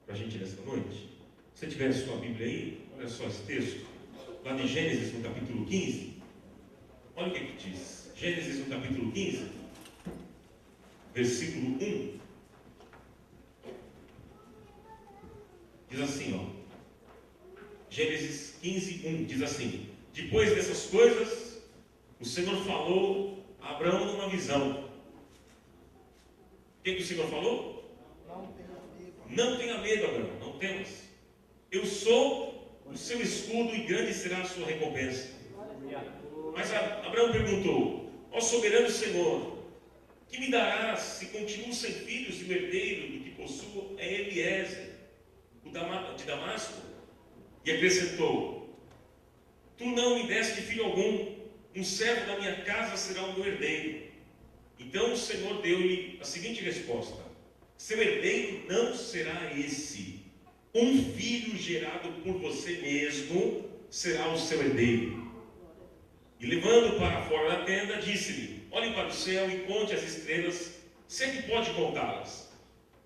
para a gente nessa noite? Se você tiver a sua Bíblia aí, olha só esse texto, lá de Gênesis, no capítulo 15. Olha o que diz. Gênesis, no capítulo 15, versículo 1. Diz assim, Gênesis 15, 1, diz assim: depois dessas coisas, o Senhor falou a Abraão numa visão. O que o Senhor falou? Não tenha medo, Abraão, não temas. Eu sou o seu escudo e grande será a sua recompensa. Mas Abraão perguntou: ó soberano Senhor, que me darás se continuo sem filhos e o herdeiro do que possuo é Eliezer, o de Damasco? E acrescentou: tu não me deste filho algum, um servo da minha casa será o meu herdeiro. Então o Senhor deu-lhe a seguinte resposta: seu herdeiro não será esse, um filho gerado por você mesmo será o seu herdeiro. E levando para fora da tenda, disse-lhe: olhe para o céu e conte as estrelas, se é que pode contá-las.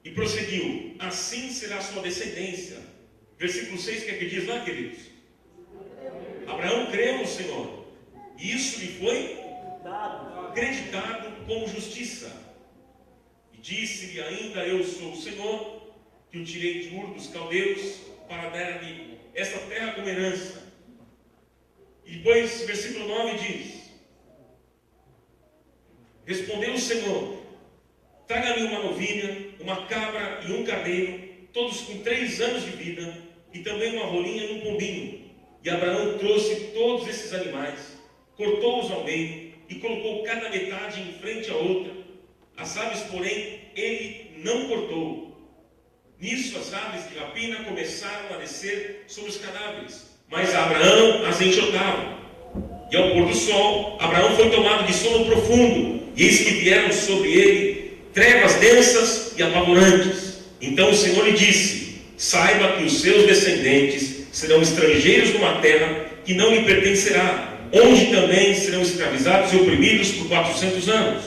E prosseguiu: assim será a sua descendência. Versículo 6, o que é que diz lá, queridos? Abraão creu no Senhor, e isso lhe foi acreditado como justiça. E disse-lhe ainda: eu sou o Senhor, que o tirei de Ur dos caldeus, para dar-lhe esta terra como herança. E depois, versículo 9 diz: respondeu o Senhor: traga-me uma novilha, uma cabra e um carneiro, todos com 3 anos de vida, e também uma rolinha e um pombinho. E Abraão trouxe todos esses animais, cortou-os ao meio e colocou cada metade em frente à outra. As aves, porém, ele não cortou. Nisso as aves de rapina começaram a descer sobre os cadáveres, mas Abraão as enxotava. E ao pôr do sol, Abraão foi tomado de sono profundo, e eis que vieram sobre ele trevas densas e apavorantes. Então o Senhor lhe disse: saiba que os seus descendentes serão estrangeiros numa terra que não lhe pertencerá, onde também serão escravizados e oprimidos por 400 anos.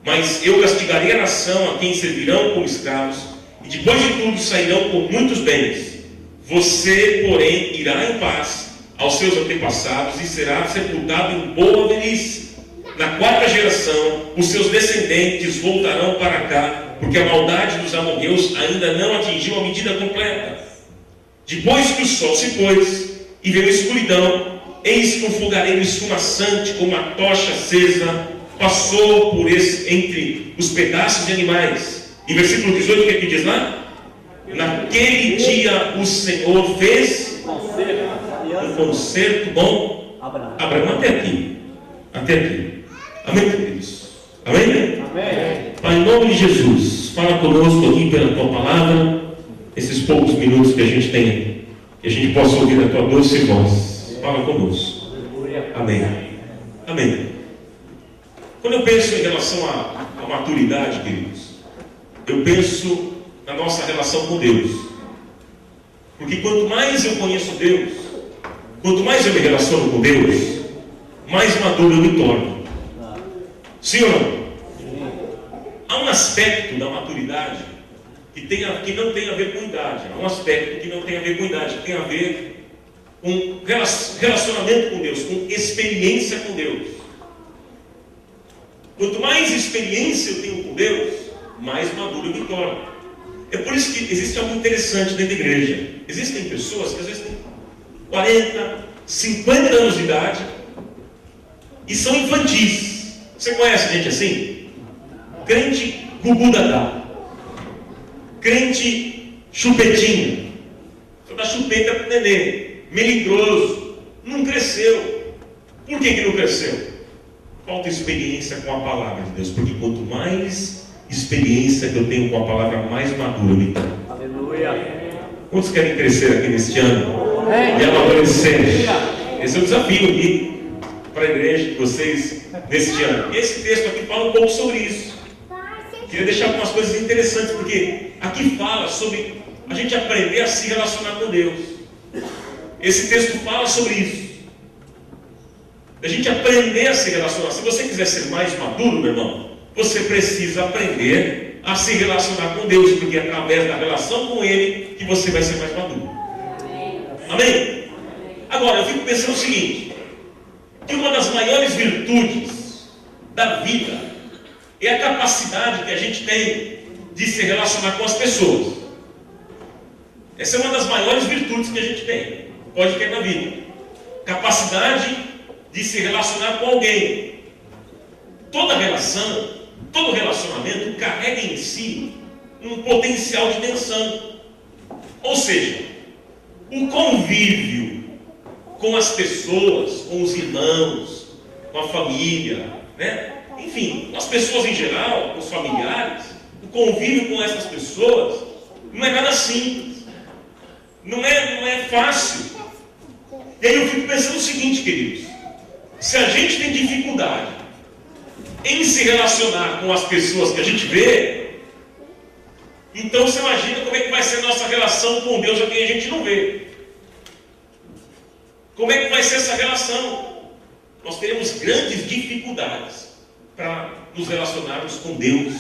Mas eu castigarei a nação a quem servirão como escravos, e depois de tudo sairão com muitos bens. Você, porém, irá em paz aos seus antepassados e será sepultado em boa velhice. Na 4ª geração, os seus descendentes voltarão para cá, porque a maldade dos amorreus ainda não atingiu a medida completa. Depois que o sol se pôs e veio a escuridão, eis que um fogareiro esfumaçante, como uma tocha acesa, passou por entre os pedaços de animais. E versículo 18, o que é que diz lá? Naquele dia o Senhor fez um concerto com Abraão. Até aqui. Amém, queridos? Amém? Amém. Pai, em nome de Jesus, fala conosco aqui pela Tua Palavra, esses poucos minutos que a gente tem, que a gente possa ouvir a Tua doce voz. Fala conosco. Amém. Amém. Quando eu penso em relação à maturidade, queridos, eu penso na nossa relação com Deus. Porque quanto mais eu conheço Deus, quanto mais eu me relaciono com Deus, mais maduro eu me torno. Sim ou não? Há um aspecto da maturidade que não tem a ver com idade. Há um aspecto que não tem a ver com idade, que tem a ver com relacionamento com Deus, com experiência com Deus. Quanto mais experiência eu tenho com Deus, mais maduro eu me torno. É por isso que existe algo interessante dentro da igreja. Existem pessoas que às vezes têm 40, 50 anos de idade e são infantis. Você conhece gente assim? Crente gugu dadá, crente chupetinho, só dá chupeta pro nenê, melindroso, não cresceu. Por que não cresceu? Falta experiência com a palavra de Deus. Porque quanto mais experiência que eu tenho com a palavra, mais maduro eu me torno. Aleluia. Quantos querem crescer aqui neste ano? E amadurecer? Esse é o desafio aqui para a igreja de vocês neste ano. E esse texto aqui fala um pouco sobre isso. Queria deixar algumas coisas interessantes, porque aqui fala sobre a gente aprender a se relacionar com Deus. Esse texto fala sobre isso. A gente aprender a se relacionar. Se você quiser ser mais maduro, meu irmão, você precisa aprender a se relacionar com Deus, porque é através da relação com Ele que você vai ser mais maduro. Amém? Agora, eu fico pensando o seguinte, que uma das maiores virtudes da vida é a capacidade que a gente tem de se relacionar com as pessoas. Essa é uma das maiores virtudes que a gente tem, pode ter na vida. Capacidade de se relacionar com alguém. Toda relação, todo relacionamento carrega em si um potencial de tensão. Ou seja, o convívio com as pessoas, com os irmãos, com a família, né? Enfim, com as pessoas em geral, com os familiares, o convívio com essas pessoas não é nada simples, não é fácil. E aí eu fico pensando o seguinte, queridos, se a gente tem dificuldade em se relacionar com as pessoas que a gente vê, então você imagina como é que vai ser a nossa relação com Deus a quem a gente não vê. Como é que vai ser essa relação? Nós teremos grandes dificuldades para nos relacionarmos com Deus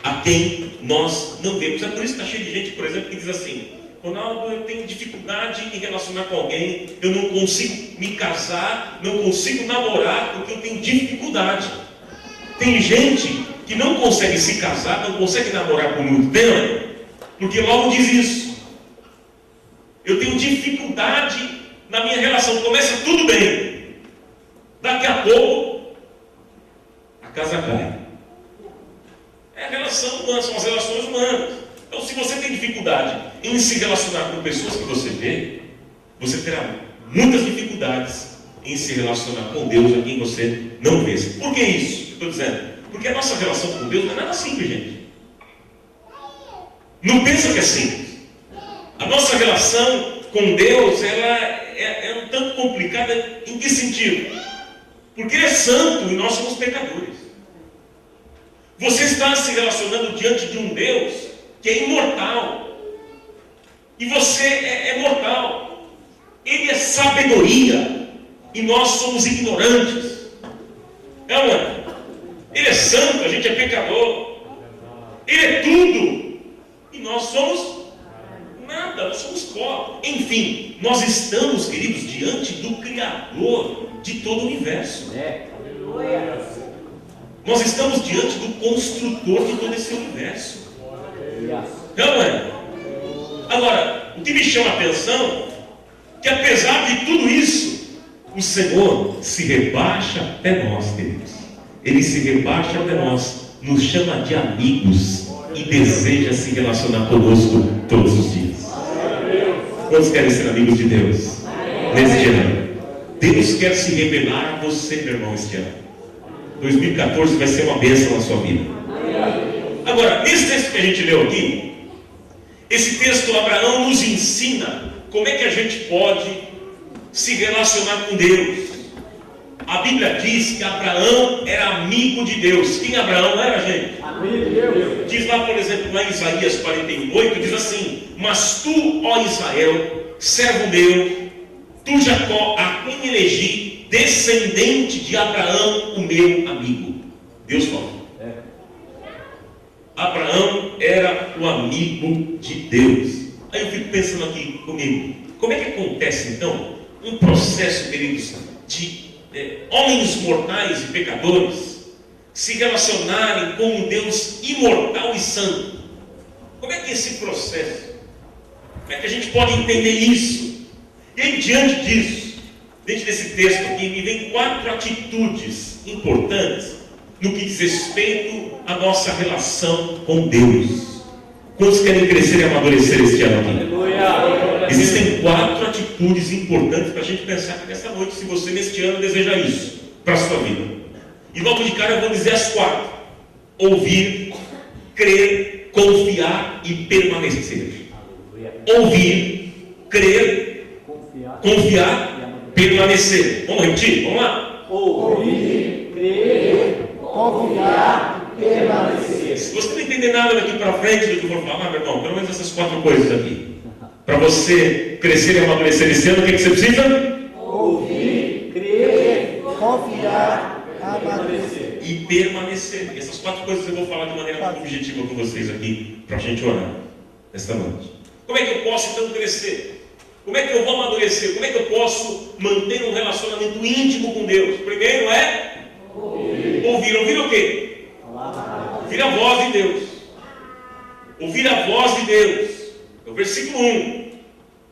a quem nós não vemos. É por isso que está cheio de gente, por exemplo, que diz assim: Ronaldo, eu tenho dificuldade em relacionar com alguém, eu não consigo me casar, não consigo namorar, porque eu tenho dificuldade. Tem gente que não consegue se casar, não consegue namorar por muito tempo, porque logo diz isso. Eu tenho dificuldade na minha relação, começa tudo bem, daqui a pouco a casa cai. É a relação humana, são as relações humanas. Então, se você tem dificuldade em se relacionar com pessoas que você vê, você terá muitas dificuldades em se relacionar com Deus a quem você não vê. Por que isso? Eu estou dizendo, porque a nossa relação com Deus não é nada simples, gente. Não pensa que é simples. A nossa relação com Deus, ela é um tanto complicada. Em que sentido? Porque Ele é santo e nós somos pecadores. Você está se relacionando diante de um Deus que é imortal, e você é mortal. Ele é sabedoria e nós somos ignorantes. Não é? Ele é santo, a gente é pecador. Ele é tudo e nós somos nada, nós somos pó. Enfim, nós estamos, queridos, diante do Criador de todo o universo. Nós estamos diante do construtor de todo esse universo. Não é? Agora, o que me chama a atenção é que, apesar de tudo isso, o Senhor se rebaixa até nós, queridos. Ele se rebaixa até nós, nos chama de amigos e deseja se relacionar conosco todos os dias. Quantos querem ser amigos de Deus nesse ano? Deus quer se revelar a você, meu irmão, este ano. 2014 vai ser uma bênção na sua vida. Agora, nesse texto que a gente leu aqui, esse texto, Abraão nos ensina como é que a gente pode se relacionar com Deus. A Bíblia diz que Abraão era amigo de Deus. Quem Abraão era, gente? Amigo de Deus. Diz lá, por exemplo, lá em Isaías 48, diz assim: mas tu, ó Israel, servo meu, tu Jacó, a quem elegi, descendente de Abraão, o meu amigo. Deus fala. Abraão era o amigo de Deus. Aí eu fico pensando aqui comigo, como é que acontece então um processo, queridos, de homens mortais e pecadores se relacionarem com um Deus imortal e santo? Como é que é esse processo? Como é que a gente pode entender isso? E aí, diante disso, dentro desse texto aqui, me vem 4 atitudes importantes no que diz respeito à nossa relação com Deus. Quantos querem crescer e amadurecer este ano aqui? Existem 4 atitudes importantes para a gente pensar aqui nessa noite, se você neste ano deseja isso para a sua vida. E logo de cara eu vou dizer as 4: ouvir, crer, confiar e permanecer. Ouvir, crer, confiar, permanecer. Vamos repetir? Vamos lá. Ouvir, crer, confiar, permanecer. Se você não entender nada daqui para frente do que eu vou falar, meu irmão, pelo menos essas 4 coisas aqui. Para você crescer e amadurecer esse ano, o que você precisa? Ouvir, crer, confiar, amadurecer. E permanecer. Essas 4 coisas eu vou falar de maneira um objetivo com vocês aqui para a gente orar nesta noite. Como é que eu posso então crescer? Como é que eu vou amadurecer? Como é que eu posso manter um relacionamento íntimo com Deus? Primeiro é ouvir. Ouvir o quê? Ouvir a voz de Deus. Ouvir a voz de Deus. É o versículo 1.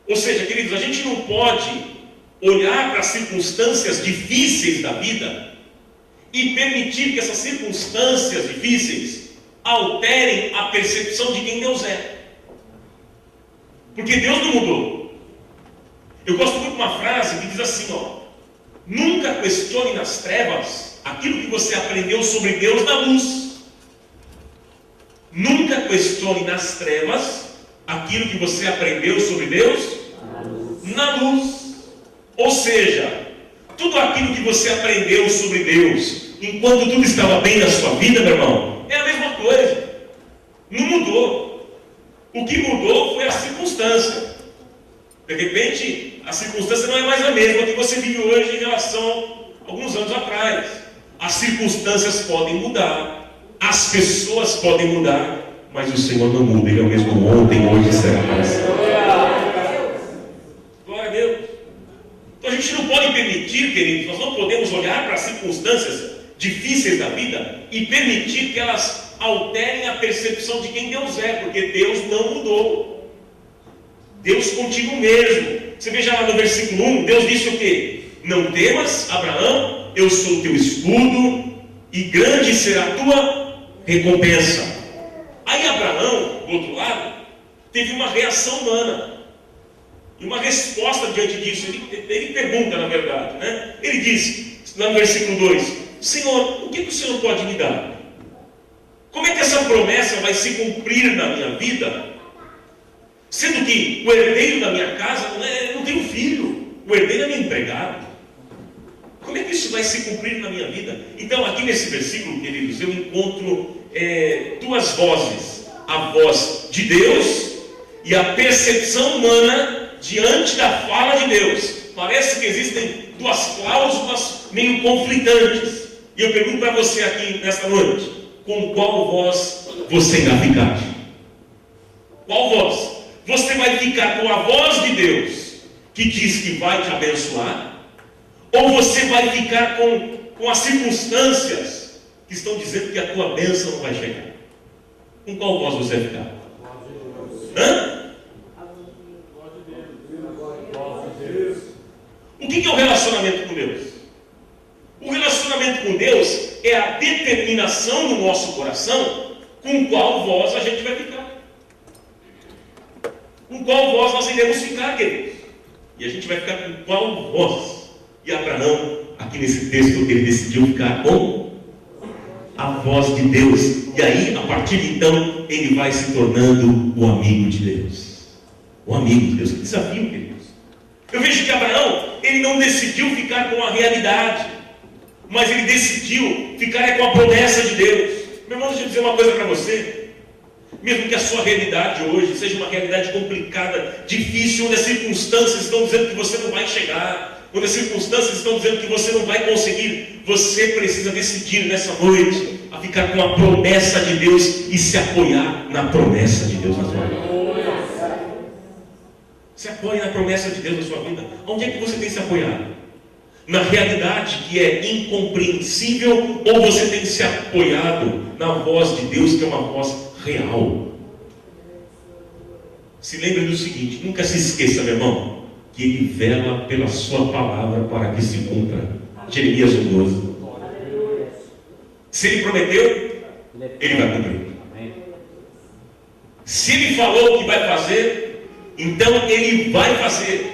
Ou seja, queridos, a gente não pode olhar para as circunstâncias difíceis da vida e permitir que essas circunstâncias difíceis alterem a percepção de quem Deus é. Porque Deus não mudou. Eu gosto muito de uma frase que diz assim, ó: nunca questione nas trevas aquilo que você aprendeu sobre Deus na luz. Nunca questione nas trevas aquilo que você aprendeu sobre Deus na luz. Ou seja, tudo aquilo que você aprendeu sobre Deus enquanto tudo estava bem na sua vida, meu irmão, é a mesma coisa. Não mudou. O que mudou foi a circunstância. De repente, a circunstância não é mais a mesma que você vive hoje em relação a alguns anos atrás. As circunstâncias podem mudar, as pessoas podem mudar, mas o Senhor não muda. Ele é o mesmo ontem, hoje e será para sempre. Glória a Deus. Então a gente não pode permitir, queridos, nós não podemos olhar para as circunstâncias difíceis da vida e permitir que elas alterem a percepção de quem Deus é, porque Deus não mudou. Deus continua o mesmo. Você veja lá no versículo 1, Deus disse o quê? Não temas, Abraão, eu sou o teu escudo e grande será a tua recompensa. Aí Abraão, do outro lado, teve uma reação humana e uma resposta diante disso. Ele pergunta, na verdade, né? Ele diz, lá no versículo 2, Senhor, o que o Senhor pode me dar? Como é que essa promessa vai se cumprir na minha vida? Sendo que o herdeiro da minha casa não tem um filho, o herdeiro é meu empregado. Como é que isso vai se cumprir na minha vida? Então, aqui nesse versículo, queridos, eu encontro duas vozes: a voz de Deus e a percepção humana diante da fala de Deus. Parece que existem duas cláusulas meio conflitantes. E eu pergunto para você aqui nesta noite: com qual voz você irá ficar? Qual voz? Você vai ficar com a voz de Deus, que diz que vai te abençoar? Ou você vai ficar com as circunstâncias que estão dizendo que a tua bênção não vai chegar? Com qual voz você vai ficar? Hã? O que é o relacionamento com Deus? O relacionamento com Deus é a determinação do nosso coração com qual voz a gente vai ficar. Com qual voz nós iremos ficar, queridos? E a gente vai ficar com qual voz? E Abraão, aqui nesse texto, ele decidiu ficar com a voz de Deus. E aí, a partir de então, ele vai se tornando o amigo de Deus. O amigo de Deus. Que desafio, queridos. Eu vejo que Abraão, ele não decidiu ficar com a realidade, mas ele decidiu ficar com a promessa de Deus. Meu irmão, deixa eu dizer uma coisa para você. Mesmo que a sua realidade hoje seja uma realidade complicada, difícil, onde as circunstâncias estão dizendo que você não vai chegar, onde as circunstâncias estão dizendo que você não vai conseguir, você precisa decidir nessa noite a ficar com a promessa de Deus e se apoiar na promessa de Deus na sua vida. Se apoie na promessa de Deus na sua vida. Onde é que você tem se apoiado? Na realidade que é incompreensível, ou você tem se apoiado na voz de Deus, que é uma voz real? Se lembre do seguinte: nunca se esqueça, meu irmão, que Ele vela pela sua palavra para que se cumpra. Jeremias 1:12. Se Ele prometeu, Ele vai cumprir. Se Ele falou que vai fazer, então Ele vai fazer.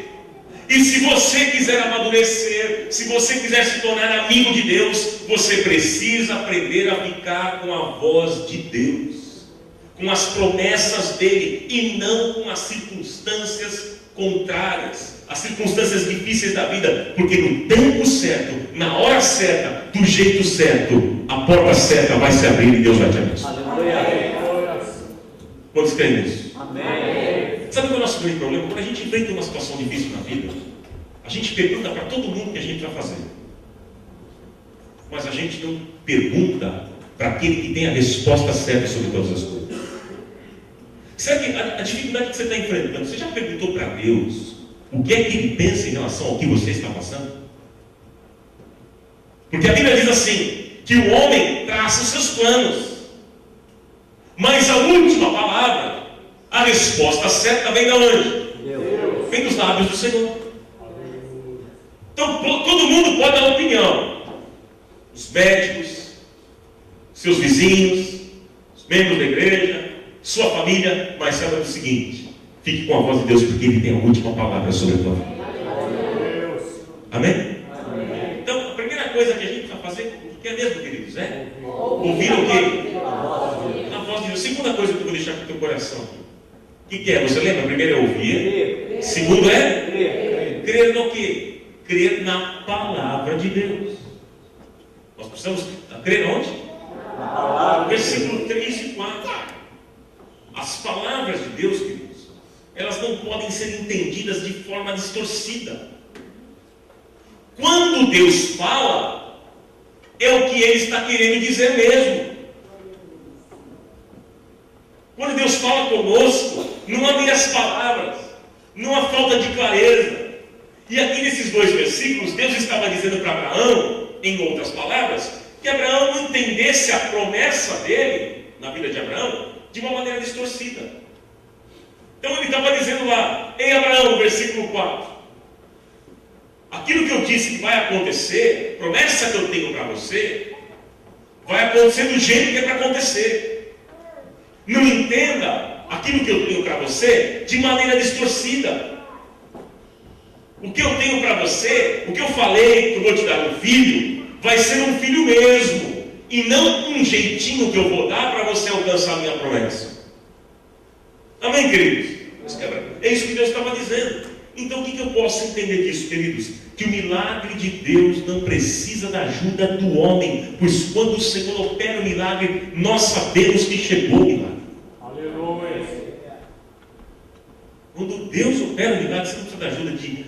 E se você quiser amadurecer, se você quiser se tornar amigo de Deus, você precisa aprender a ficar com a voz de Deus, com as promessas dele, e não com as circunstâncias contrárias, as circunstâncias difíceis da vida, porque no tempo certo, na hora certa, do jeito certo, a porta certa vai se abrir e Deus vai te abençoar. Quantos creem nisso? Amém. Sabe qual é o nosso grande problema? Quando a gente enfrenta uma situação difícil na vida, a gente pergunta para todo mundo o que a gente vai fazer, mas a gente não pergunta para aquele que tem a resposta certa sobre todas as coisas. Será que a dificuldade que você está enfrentando, você já perguntou para Deus o que é que Ele pensa em relação ao que você está passando? Porque a Bíblia diz assim, que o homem traça os seus planos, mas a última palavra, a resposta certa vem de onde? Deus. Vem dos lábios do Senhor. Então todo mundo pode dar opinião. Os médicos, seus vizinhos, os membros da igreja, sua família, mas saiba do seguinte: fique com a voz de Deus, porque Ele tem a última palavra sobre a tua vida. Amém? Então a primeira coisa que a gente vai fazer, o que é mesmo, queridos? Ouvir o quê? A voz de Deus. Segunda coisa que eu vou deixar para o teu coração. O que é? Você lembra? Primeiro é ouvir. Segundo é? Crer no quê? Crer na palavra de Deus. Nós precisamos crer onde? Versículo 3 e 4. As palavras de Deus, queridos, elas não podem ser entendidas de forma distorcida. Quando Deus fala, é o que Ele está querendo dizer mesmo. Quando Deus fala conosco, não há meias palavras, não há falta de clareza. E aqui nesses dois versículos, Deus estava dizendo para Abraão, em outras palavras, que Abraão não entendesse a promessa dele, na vida de Abraão, de uma maneira distorcida. Então ele estava dizendo lá, em Abraão, versículo 4, aquilo que eu disse que vai acontecer, promessa que eu tenho para você, vai acontecer do jeito que é para acontecer. Não entenda aquilo que eu tenho para você de maneira distorcida. O que eu tenho para você, o que eu falei que eu vou te dar um filho, vai ser um filho mesmo, e não um jeitinho que eu vou dar para você alcançar a minha promessa. Amém, queridos? É isso que Deus estava dizendo. Então o que eu posso entender disso, queridos? Que o milagre de Deus não precisa da ajuda do homem, pois quando o Senhor opera o milagre, nós sabemos que chegou o milagre. Aleluia. Quando Deus opera o milagre, você não precisa da ajuda de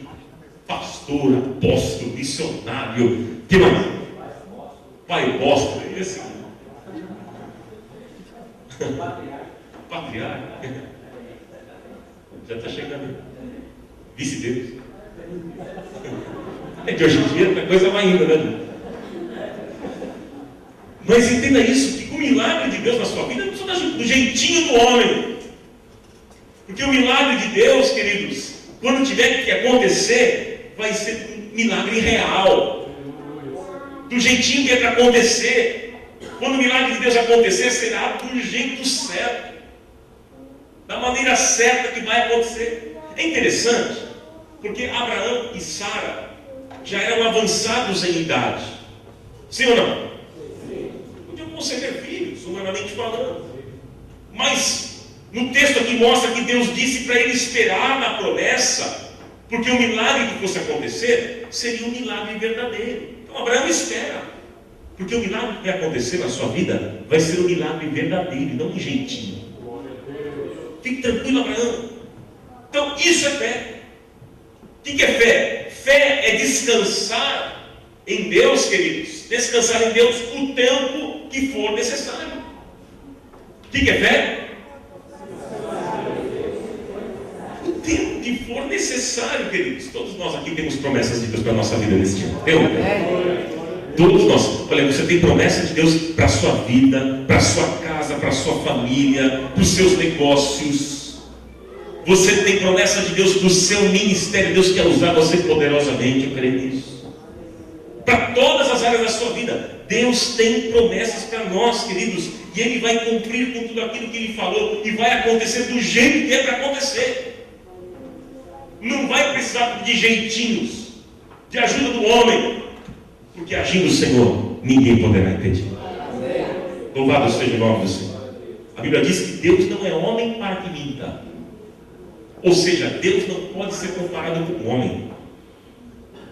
pastor, apóstolo, missionário, que mais? Pai bosta, esse? Patriarca. Já está chegando. Vice-Deus. É que hoje em dia a coisa vai indo, né? Mas entenda isso, que o milagre de Deus na sua vida não precisa do jeitinho do homem. Porque o milagre de Deus, queridos, quando tiver que acontecer, vai ser um milagre real. Do jeitinho que é para acontecer. Quando o milagre de Deus acontecer, será do jeito certo. Da maneira certa que vai acontecer. É interessante, porque Abraão e Sara já eram avançados em idade. Sim ou não? Podiam conceber filhos, humanamente falando. Mas no texto aqui mostra que Deus disse para ele esperar na promessa, porque o milagre que fosse acontecer seria um milagre verdadeiro. Então Abraão espera, porque o milagre que vai acontecer na sua vida vai ser um milagre verdadeiro, não um jeitinho. Fique tranquilo, Abraão. Então isso é fé. O que é fé? Fé é descansar em Deus, queridos. Descansar em Deus o tempo que for necessário. O que é fé? O tempo que for necessário, queridos. Todos nós aqui temos promessas de Deus para a nossa vida nesse dia. Todos nós. Olha, você tem promessa de Deus para a sua vida, para a sua casa, para a sua família, para os seus negócios. Você tem promessa de Deus para o seu ministério. Deus quer usar você poderosamente, eu creio nisso. Para todas as áreas da sua vida, Deus tem promessas para nós, queridos. E Ele vai cumprir com tudo aquilo que Ele falou. E vai acontecer do jeito que é para acontecer. Não vai precisar de jeitinhos, de ajuda do homem. Porque agindo o Senhor, ninguém poderá impedir. Louvado seja o nome do Senhor. A Bíblia diz que Deus não é homem para que minta. Ou seja, Deus não pode ser comparado com o homem.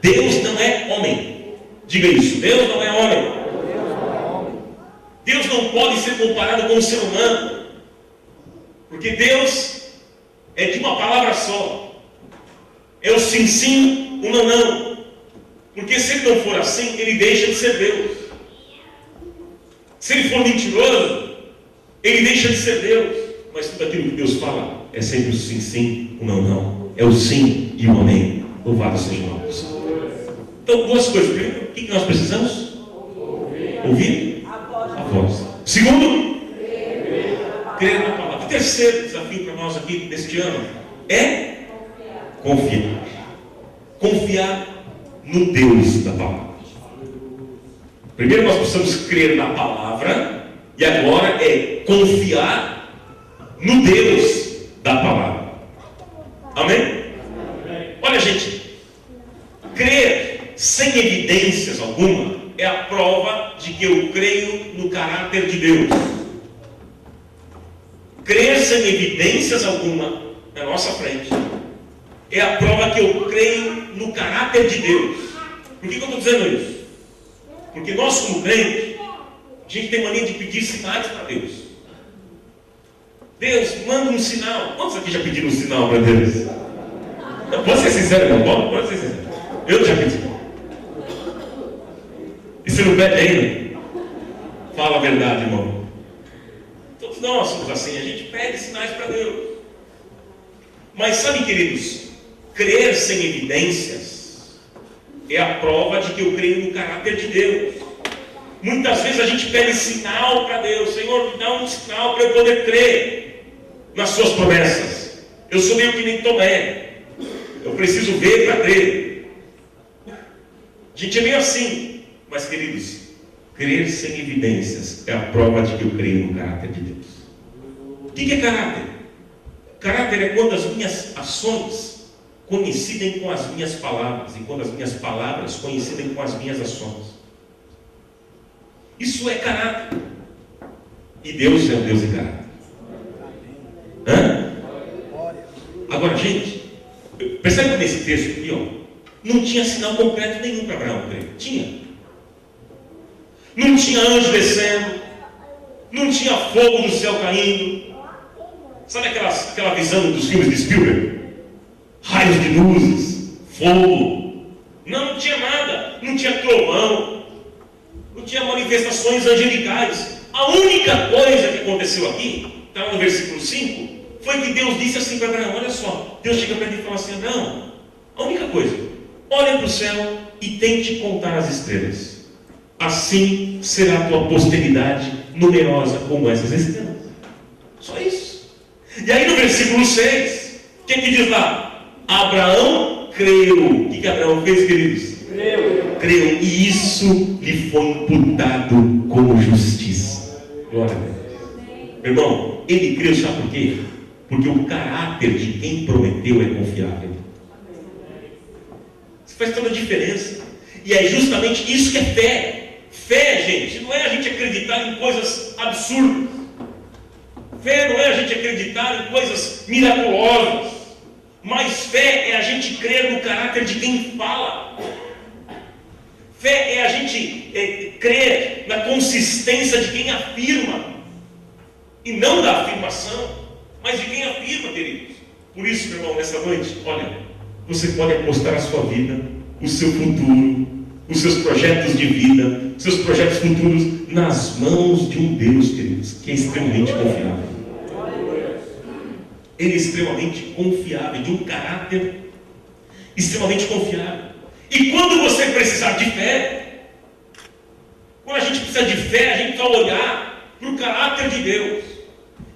Deus não é homem. Diga isso, Deus não é homem. Deus não pode ser comparado com o ser humano. Porque Deus é de uma palavra só. É o sim, sim, o não, não. Porque se ele não for assim, ele deixa de ser Deus. Se ele for mentiroso, ele deixa de ser Deus. Mas tudo aquilo que Deus fala é sempre o sim, sim, o não, não. É o sim e o amém. Louvado seja o nome do Senhor. Então, duas coisas. Primeiro, o que nós precisamos? Ouvir a voz. Segundo, crer na palavra. O terceiro desafio para nós aqui neste ano é confiar. Confiar no Deus da palavra. Primeiro nós precisamos crer na palavra, e agora é confiar no Deus da palavra. Amém? Olha, gente, crer sem evidências alguma é a prova de que eu creio no caráter de Deus. Crer sem evidências alguma na nossa frente é a prova que eu creio no caráter de Deus. Por que eu estou dizendo isso? Porque nós, como crentes, a gente tem mania de pedir sinais para Deus. Deus, manda um sinal. Quantos aqui já pediram um sinal para Deus? Não, pode ser sincero, irmão. Pode ser sincero. Eu já pedi. E você não pede ainda? Fala a verdade, irmão. Todos nós somos assim. A gente pede sinais para Deus. Mas sabe, queridos, crer sem evidências é a prova de que eu creio no caráter de Deus. Muitas vezes a gente pede sinal para Deus. Senhor, me dá um sinal para eu poder crer nas suas promessas. Eu sou meio que nem Tomé. Eu preciso ver para crer. A gente é meio assim. Mas, queridos, crer sem evidências é a prova de que eu creio no caráter de Deus. O que é caráter? Caráter é quando as minhas ações coincidem com as minhas palavras, e quando as minhas palavras coincidem com as minhas ações. Isso é caráter. E Deus é um Deus de caráter. Hã? Agora, gente, percebe que nesse texto aqui, ó, não tinha sinal concreto nenhum para Abraão crer. Tinha. Não tinha anjo descendo, não tinha fogo do céu caindo. Sabe aquela visão dos filmes de Spielberg? Raios de luzes, fogo. Não tinha nada. Não tinha trovão. Não tinha manifestações angelicais. A única coisa que aconteceu aqui, está no versículo 5, foi que Deus disse assim para Abraão: olha só, Deus chega para ele e fala assim: Abraão, a única coisa, olha para o céu e tente contar as estrelas. Assim será a tua posteridade numerosa como essas estrelas. Só isso. E aí no versículo 6, o que diz lá? Abraão creu. O que Abraão fez, queridos? Creu. E isso lhe foi imputado como justiça. Glória a Deus. Meu irmão, ele creu, sabe por quê? Porque o caráter de quem prometeu é confiável. Isso faz toda a diferença. E é justamente isso que é fé. Fé, gente, não é a gente acreditar em coisas absurdas. Fé não é a gente acreditar em coisas miraculosas. Mas fé é a gente crer no caráter de quem fala. Fé é a gente crer na consistência de quem afirma. E não da afirmação, mas de quem afirma, queridos. Por isso, meu irmão, nessa noite, olha, você pode apostar a sua vida, o seu futuro, os seus projetos de vida, seus projetos futuros nas mãos de um Deus, queridos, que é extremamente confiável. Ele é extremamente confiável, de um caráter extremamente confiável. E quando você precisar de fé, quando a gente precisa de fé, a gente vai olhar para o caráter de Deus.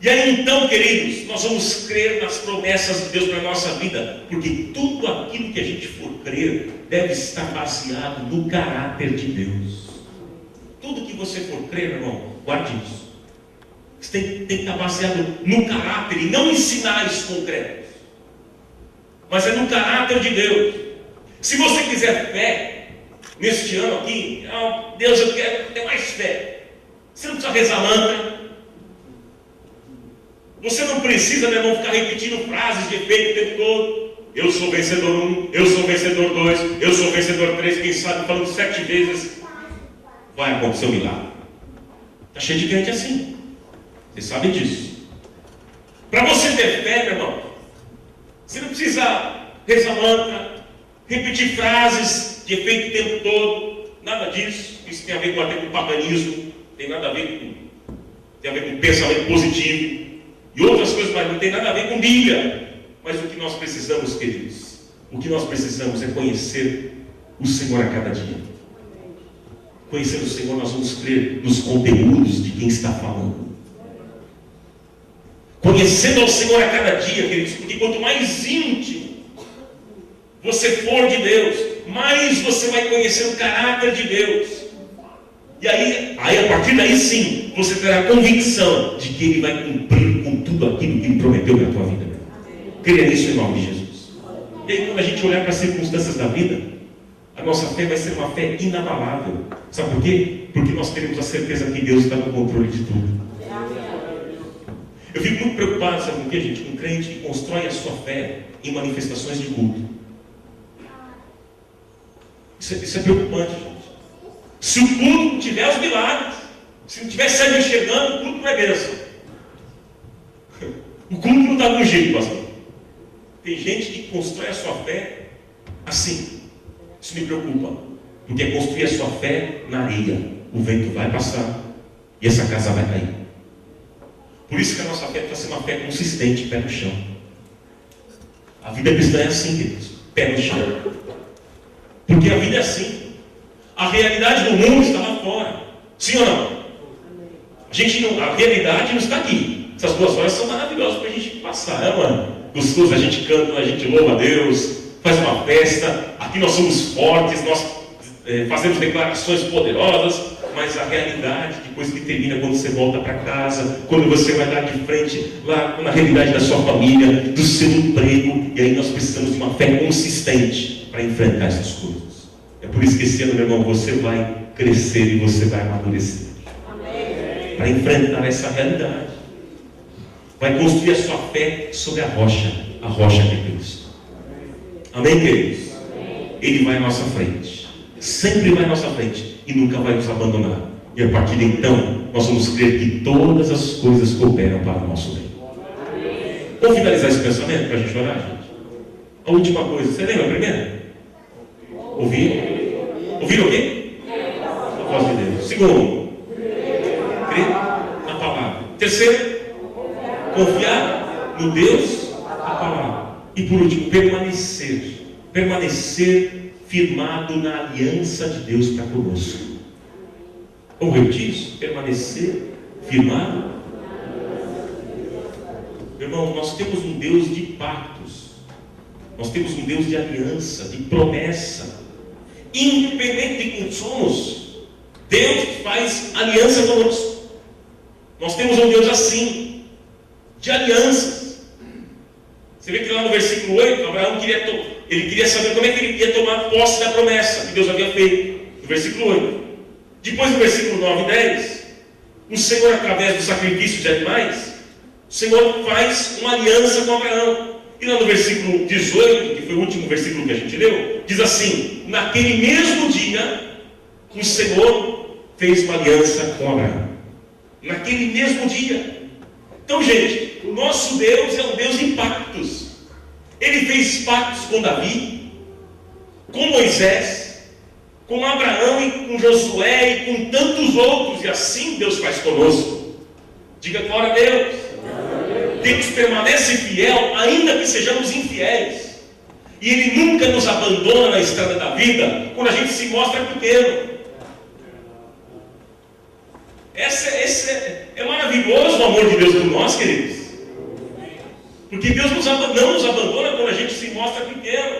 E aí então, queridos, nós vamos crer nas promessas de Deus para a nossa vida, porque tudo aquilo que a gente for crer deve estar baseado no caráter de Deus. Tudo que você for crer, meu irmão, guarde isso. Você tem que estar baseado no caráter e não em sinais concretos, mas é no caráter de Deus. Se você quiser fé neste ano aqui, Deus, eu quero ter mais fé. Você não precisa rezar mantra. Você não precisa, meu irmão, ficar repetindo frases de efeito o tempo todo. Eu sou vencedor 1, eu sou vencedor 2, eu sou vencedor 3, quem sabe falando 7 vezes. Vai acontecer um milagre. Está cheio de crente assim. Vocês sabem disso. Para você ter fé, meu irmão, você não precisa rezar mantra, repetir frases de efeito o tempo todo. Nada disso. Isso tem a ver com o paganismo. tem nada a ver com pensamento positivo e outras coisas, mas não tem nada a ver com Bíblia. Mas o que nós precisamos, queridos, o que nós precisamos é conhecer o Senhor a cada dia. Conhecendo o Senhor, nós vamos crer nos conteúdos de quem está falando. Conhecendo ao Senhor a cada dia, queridos, porque quanto mais íntimo você for de Deus, mais você vai conhecer o caráter de Deus. E aí a partir daí sim, você terá a convicção de que Ele vai cumprir com tudo aquilo que Ele prometeu na tua vida. Creia nisso em nome de Jesus. E aí quando a gente olhar para as circunstâncias da vida, a nossa fé vai ser uma fé inabalável. Sabe por quê? Porque nós teremos a certeza que Deus está no controle de tudo. Eu fico muito preocupado, sabe com o que, gente? Com um crente que constrói a sua fé em manifestações de culto. Isso é preocupante, gente. Se o culto tiver os milagres, se não tiver cego enxergando, o culto não é bênção. O culto não está com jeito, pastor. Tem gente que constrói a sua fé assim. Isso me preocupa. Porque é construir a sua fé na areia. O vento vai passar e essa casa vai cair. Por isso que a nossa fé precisa ser uma fé consistente, pé no chão. A vida cristã é assim, queridos. Pé no chão. Porque a vida é assim. A realidade do mundo está lá fora. Sim ou não? A realidade não está aqui. Essas 2 horas são maravilhosas para a gente passar, né, mano? Gostoso, a gente canta, a gente louva a Deus, faz uma festa. Aqui nós somos fortes, nós fazemos declarações poderosas. Mas a realidade, depois que termina, quando você volta para casa, quando você vai dar de frente lá na realidade da sua família, do seu emprego, e aí nós precisamos de uma fé consistente para enfrentar essas coisas. É por isso que esse ano, meu irmão, você vai crescer e você vai amadurecer. Para enfrentar essa realidade. Vai construir a sua fé sobre a rocha que é Cristo. Amém, queridos? Ele vai à nossa frente. Sempre vai à nossa frente. E nunca vai nos abandonar. E a partir de então, nós vamos crer que todas as coisas cooperam para o nosso bem. Vamos finalizar esse pensamento para a gente orar, gente? A última coisa, você lembra a primeira? Ouvir? Ouvir o quê? A voz de Deus. Segundo, crer na palavra. Terceiro, confiar no Deus da palavra. E por último, permanecer firmado na aliança de Deus para conosco. Vamos repetir isso? Permanecer firmado. Irmão, nós temos um Deus de pactos. Nós temos um Deus de aliança, de promessa. Independente de quem somos, Deus faz aliança conosco. Nós temos um Deus assim, de alianças. Você vê que lá no versículo 8, Abraão queria saber como é que ele ia tomar posse da promessa que Deus havia feito. No versículo 8. Depois do versículo 9 e 10, o Senhor, através do sacrifício de animais, o Senhor faz uma aliança com Abraão. E lá no versículo 18, que foi o último versículo que a gente leu, diz assim: naquele mesmo dia, o Senhor fez uma aliança com Abraão. Naquele mesmo dia. Então, gente, o nosso Deus é um Deus de pactos. Ele fez pactos com Davi, com Moisés, com Abraão e com Josué e com tantos outros. E assim Deus faz conosco. Diga glória a Deus. Deus permanece fiel, ainda que sejamos infiéis. E Ele nunca nos abandona na estrada da vida, quando a gente se mostra pequeno. É maravilhoso o amor de Deus por nós, queridos. Porque Deus não nos abandona quando a gente se mostra pequeno,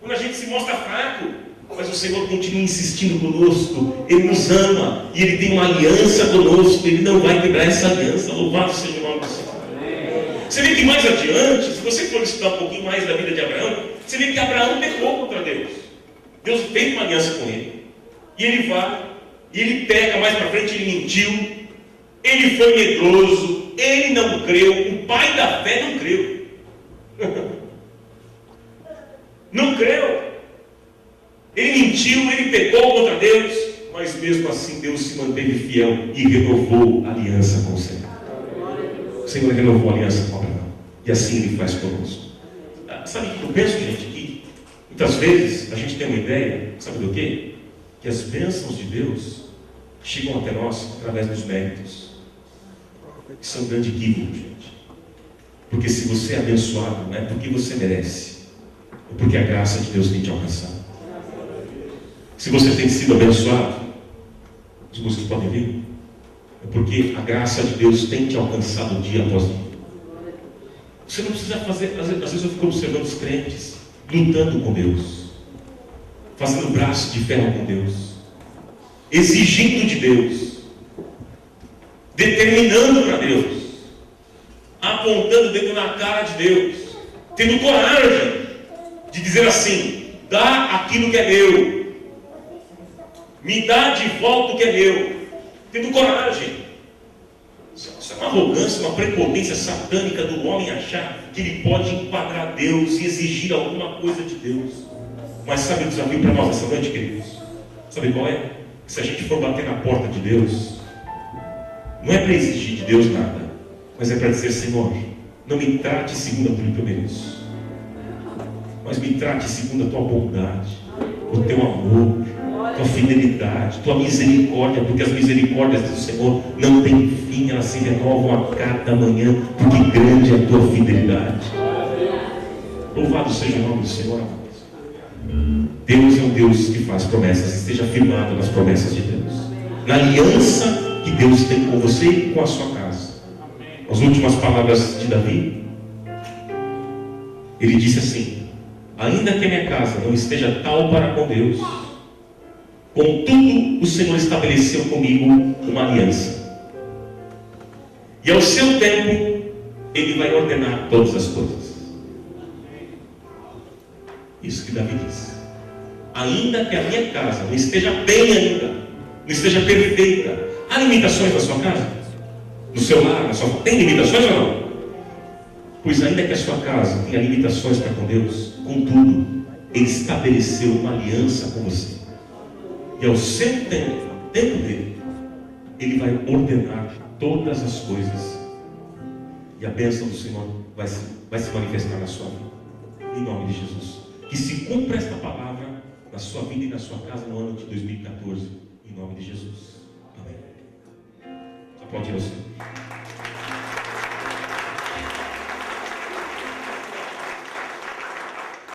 quando a gente se mostra fraco. Mas o Senhor continua insistindo conosco. Ele nos ama e Ele tem uma aliança conosco. Ele não vai quebrar essa aliança. Louvado seja o nome do Senhor. Você vê que mais adiante, se você for estudar um pouquinho mais da vida de Abraão, você vê que Abraão pecou contra Deus. Deus fez uma aliança com ele. E ele vai, e ele peca mais para frente, ele mentiu, ele foi medroso, ele não creu, o pai da fé não creu. Não creu. Ele mentiu, ele pecou contra Deus, mas mesmo assim Deus se manteve fiel e renovou a aliança com o Senhor. O Senhor renovou a aliança com Abraão. E assim Ele faz conosco. Sabe o que eu penso, gente? Que muitas vezes a gente tem uma ideia, sabe do quê? Que as bênçãos de Deus chegam até nós através dos méritos. Isso é um grande equívoco, gente. Porque se você é abençoado, não é porque você merece, é porque a graça de Deus tem te alcançado. Se você tem sido abençoado, os músicos podem vir, é porque a graça de Deus tem te alcançado dia após dia. Você não precisa fazer, às vezes eu fico observando os crentes lutando com Deus, fazendo braço de ferro com Deus, exigindo de Deus, determinando para Deus, apontando o dedo na cara de Deus, tendo coragem de dizer assim: dá aquilo que é meu, me dá de volta o que é meu, tendo coragem. Isso é uma arrogância, uma prepotência satânica do homem achar que ele pode enquadrar Deus e exigir alguma coisa de Deus. Mas sabe o desafio para nós essa noite, queridos? Sabe qual é? Se a gente for bater na porta de Deus, não é para exigir de Deus nada, mas é para dizer: Senhor, não me trate segundo aquilo que eu mereço, mas me trate segundo a tua bondade, o teu amor, tua fidelidade, tua misericórdia, porque as misericórdias do Senhor não têm fim, elas se renovam a cada manhã, porque grande é a tua fidelidade. Louvado seja o nome do Senhor, amados. Deus é um Deus que faz promessas. Esteja firmado nas promessas de Deus, na aliança que Deus tem com você e com a sua casa. As últimas palavras de Davi, ele disse assim: ainda que a minha casa não esteja tal para com Deus, contudo o Senhor estabeleceu comigo uma aliança, e ao seu tempo Ele vai ordenar todas as coisas. Isso que Davi disse. Ainda que a minha casa não esteja bem ainda, não esteja perfeita. Há limitações na sua casa? No seu lar, na sua... Tem limitações ou não? Pois ainda que a sua casa tenha limitações para com Deus, contudo, Ele estabeleceu uma aliança com você. E ao seu tempo, tempo dele, Ele vai ordenar todas as coisas. E a bênção do Senhor vai se manifestar na sua vida. Em nome de Jesus. Que se cumpra esta palavra na sua vida e na sua casa no ano de 2014. Em nome de Jesus. Amém. Aplaudir ao Senhor.